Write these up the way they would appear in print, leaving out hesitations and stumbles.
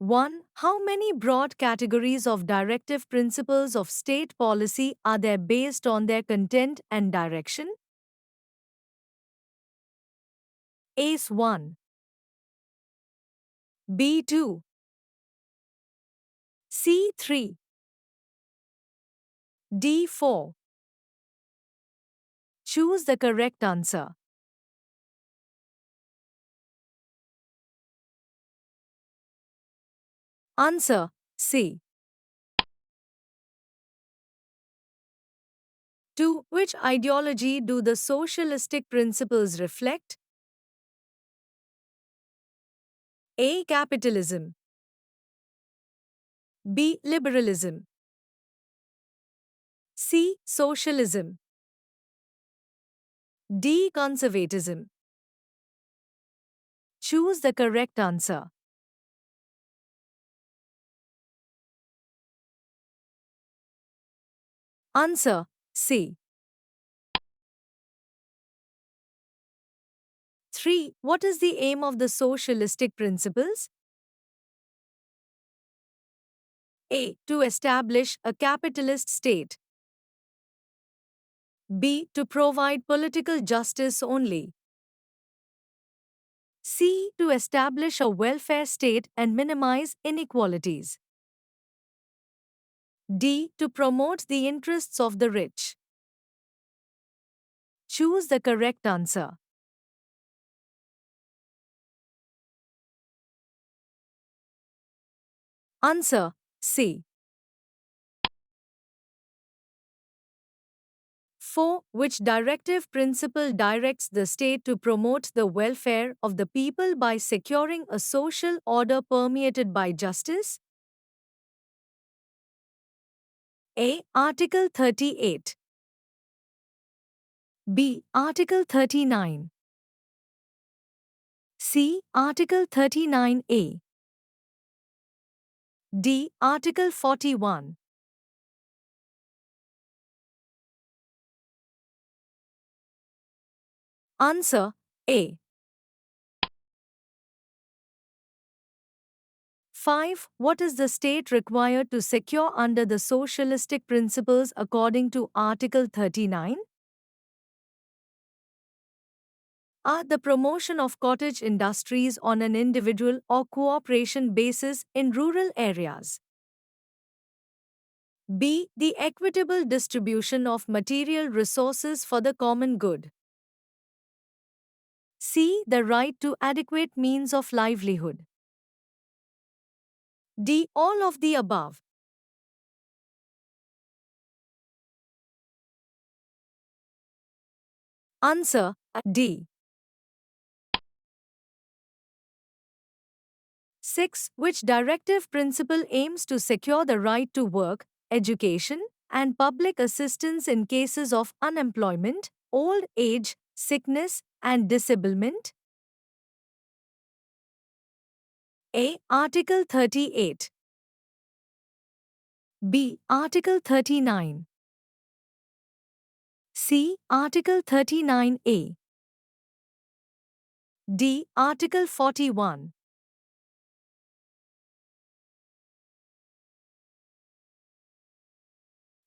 1. How many broad categories of directive principles of state policy are there based on their content and direction? ACE 1, B 2, C 3, D 4. Choose the correct answer. Answer C. 2. Which ideology do the socialistic principles reflect? A. Capitalism, B. Liberalism, C. Socialism, D. Conservatism. Choose the correct answer. Answer C. 3. What is the aim of the socialistic principles? A. To establish a capitalist state. B. To provide political justice only. C. To establish a welfare state and minimize inequalities. D. To promote the interests of the rich. Choose the correct answer. Answer C. 4. Which directive principle directs the state to promote the welfare of the people by securing a social order permeated by justice? A. Article 38, B. Article 39, C. Article 39A, D. Article 41. Answer A. 5. What is the state required to secure under the socialistic principles according to Article 39? A. The promotion of cottage industries on an individual or cooperation basis in rural areas. B. The equitable distribution of material resources for the common good. C. The right to adequate means of livelihood. D. All of the above. Answer D. 6. Which directive principle aims to secure the right to work, education, and public assistance in cases of unemployment, old age, sickness, and disablement? A. Article 38, B. Article 39, C. Article 39A, D. Article 41.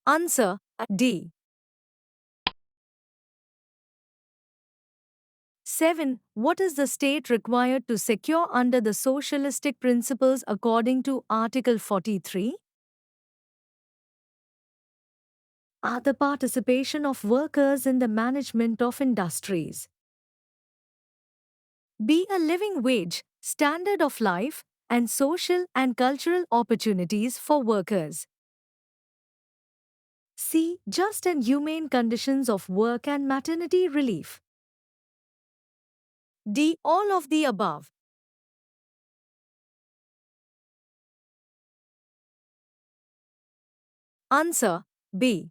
Answer D. 7. What is the state required to secure under the socialistic principles according to Article 43? Are the participation of workers in the management of industries. B. A living wage, standard of life, and social and cultural opportunities for workers. C. Just and humane conditions of work and maternity relief. D. All of the above. Answer B.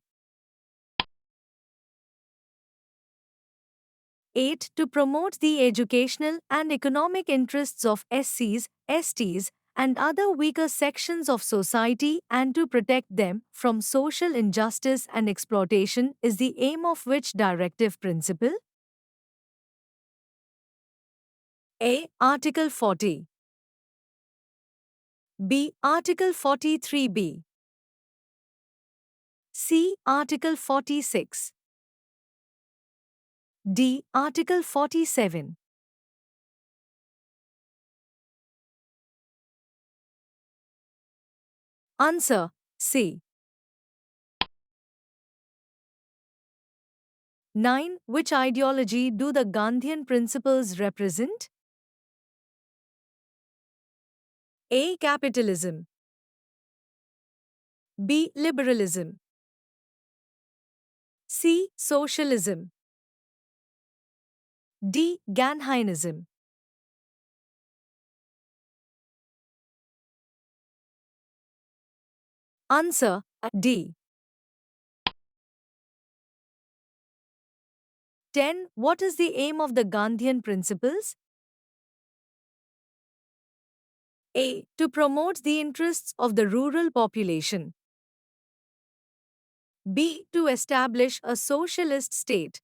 8. To promote the educational and economic interests of SCs, STs, and other weaker sections of society and to protect them from social injustice and exploitation is the aim of which directive principle? A. Article 40, B. Article 43B. C. Article 46. D. Article 47. Answer C. 9. Which ideology do the Gandhian principles represent? A. Capitalism. B. Liberalism. C. Socialism. D. Ganheinism. Answer D. 10. What is the aim of the Gandhian principles? A. To promote the interests of the rural population. B. To establish a socialist state.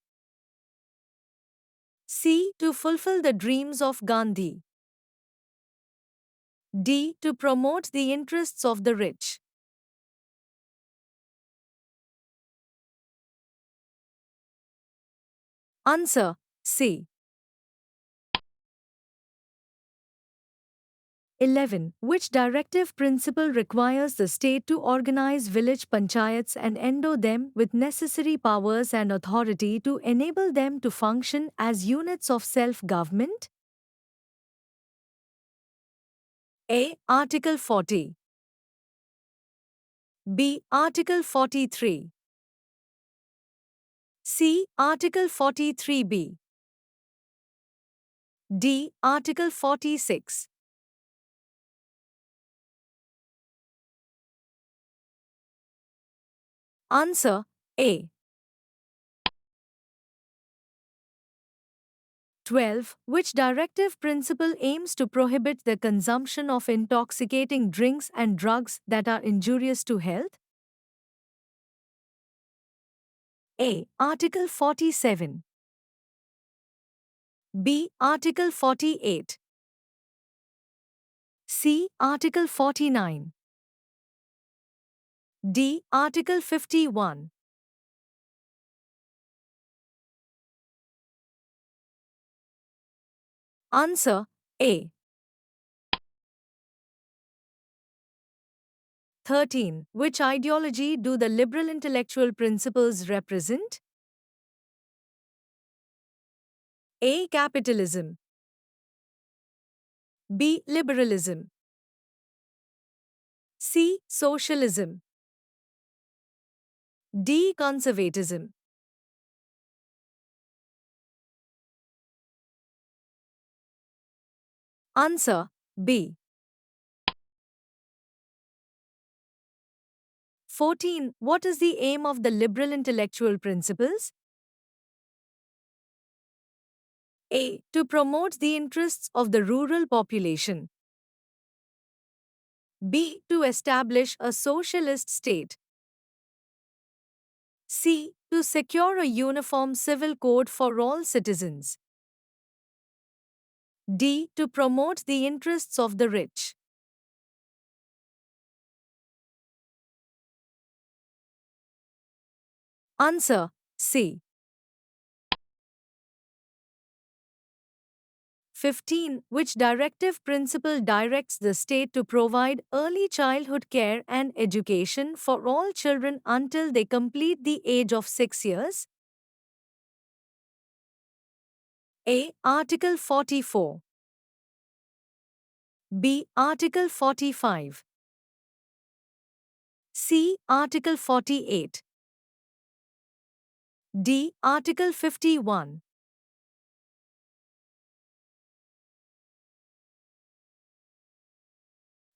C. To fulfill the dreams of Gandhi. D. To promote the interests of the rich. Answer C. 11. Which directive principle requires the state to organize village panchayats and endow them with necessary powers and authority to enable them to function as units of self-government? A. Article 40. B. Article 43. C. Article 43B. D. Article 46. Answer A. 12. Which directive principle aims to prohibit the consumption of intoxicating drinks and drugs that are injurious to health? A. Article 47. B. Article 48. C. Article 49. D. Article 51. Answer A. 13. Which ideology do the liberal intellectual principles represent? A. Capitalism. B. Liberalism. C. Socialism. D. Conservatism. Answer B. 14. What is the aim of the liberal intellectual principles? A. To promote the interests of the rural population. B. To establish a socialist state. C. To secure a uniform civil code for all citizens. D. To promote the interests of the rich. Answer C. 15. Which directive principle directs the state to provide early childhood care and education for all children until they complete the age of 6 years? A. Article 44. B. Article 45. C. Article 48. D. Article 51.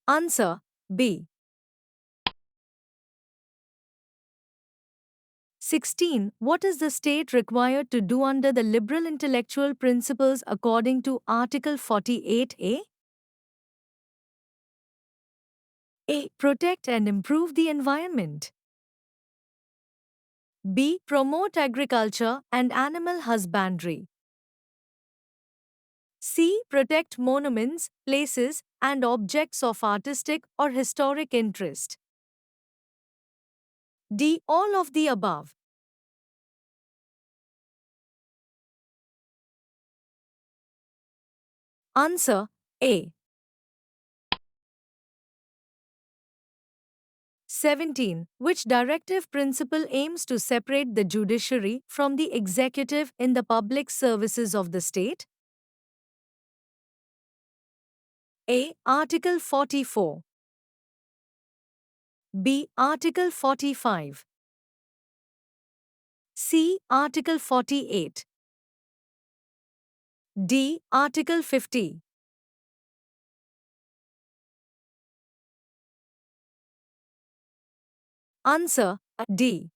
Answer B. 16. What is the state required to do under the liberal intellectual principles according to Article 48A? A. Protect and improve the environment. B. Promote agriculture and animal husbandry. C. Protect monuments, places, and objects of artistic or historic interest. D. All of the above. Answer A. 17. Which directive principle aims to separate the judiciary from the executive in the public services of the state? A. Article 44. B. Article 45. C. Article 48. D. Article 50. Answer D.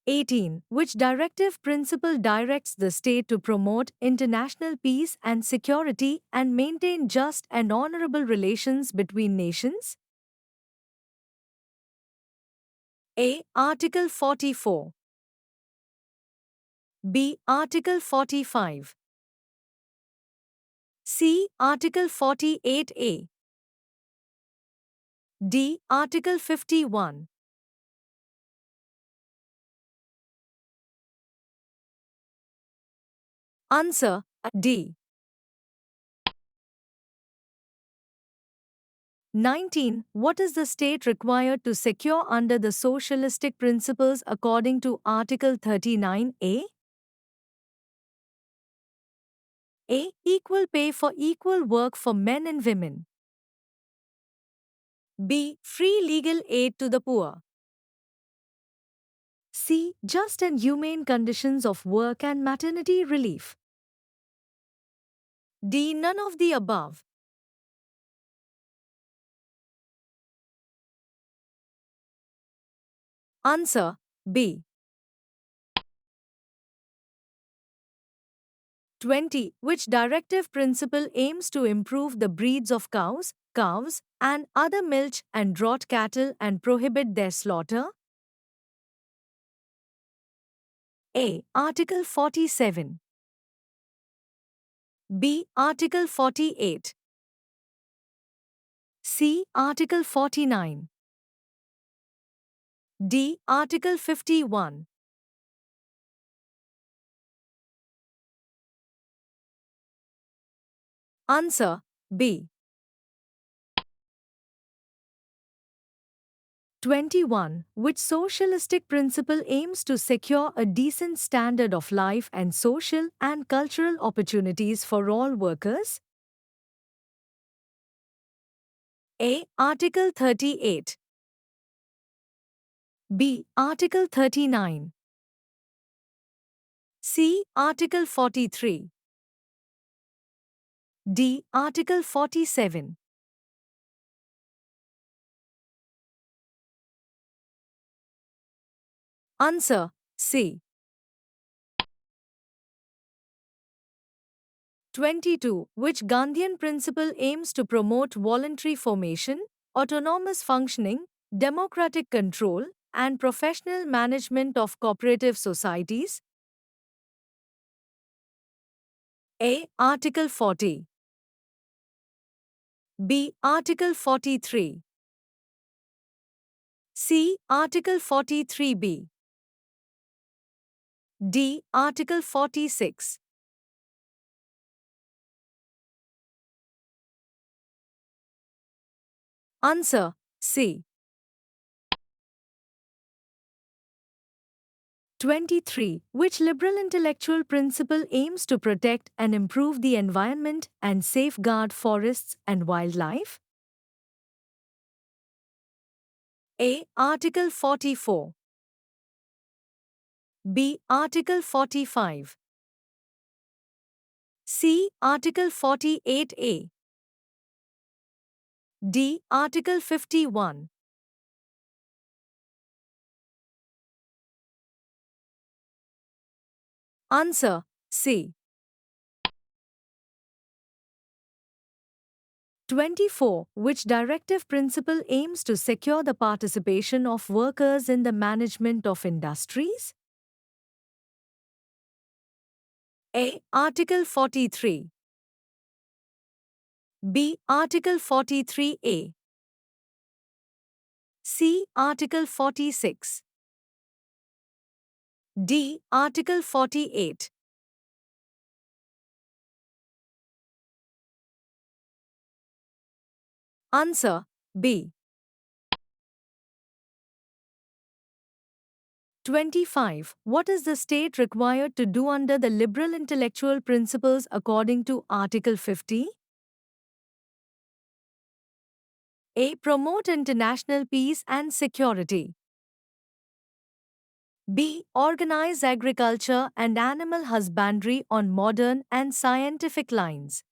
18. Which directive principle directs the state to promote international peace and security and maintain just and honorable relations between nations? A. Article 44. B. Article 45. C. Article 48A. D. Article 51. Answer D. 19. What is the state required to secure under the socialistic principles according to Article 39A? A. Equal pay for equal work for men and women. B. Free legal aid to the poor. C. Just and humane conditions of work and maternity relief. D. None of the above. Answer B. 20. Which directive principle aims to improve the breeds of cows, calves, and other milch and draught cattle and prohibit their slaughter? A. Article 47. B. Article 48. C. Article 49. D. Article 51. Answer B. 21. Which socialistic principle aims to secure a decent standard of life and social and cultural opportunities for all workers? A. Article 38. B. Article 39. C. Article 43. D. Article 47. Answer C. 22. Which Gandhian principle aims to promote voluntary formation, autonomous functioning, democratic control, and professional management of cooperative societies? A. Article 40. B. Article 43. C. Article 43B. D. Article 46. Answer C. 23. Which liberal intellectual principle aims to protect and improve the environment and safeguard forests and wildlife? A. Article 44. B. Article 45. C. Article 48A. D. Article 51. Answer C. 24. Which directive principle aims to secure the participation of workers in the management of industries? A. Article 43. B. Article 43A. C. Article 46. D. Article 48. Answer B. 25. What is the state required to do under the liberal intellectual principles according to Article 50? A. Promote international peace and security. B. Organize agriculture and animal husbandry on modern and scientific lines.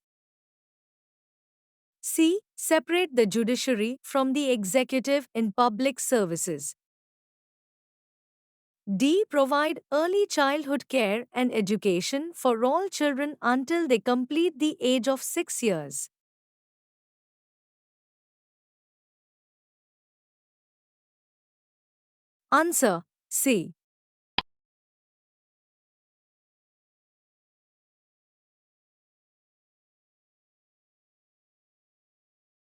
C. Separate the judiciary from the executive in public services. D. Provide early childhood care and education for all children until they complete the age of 6 years. Answer C.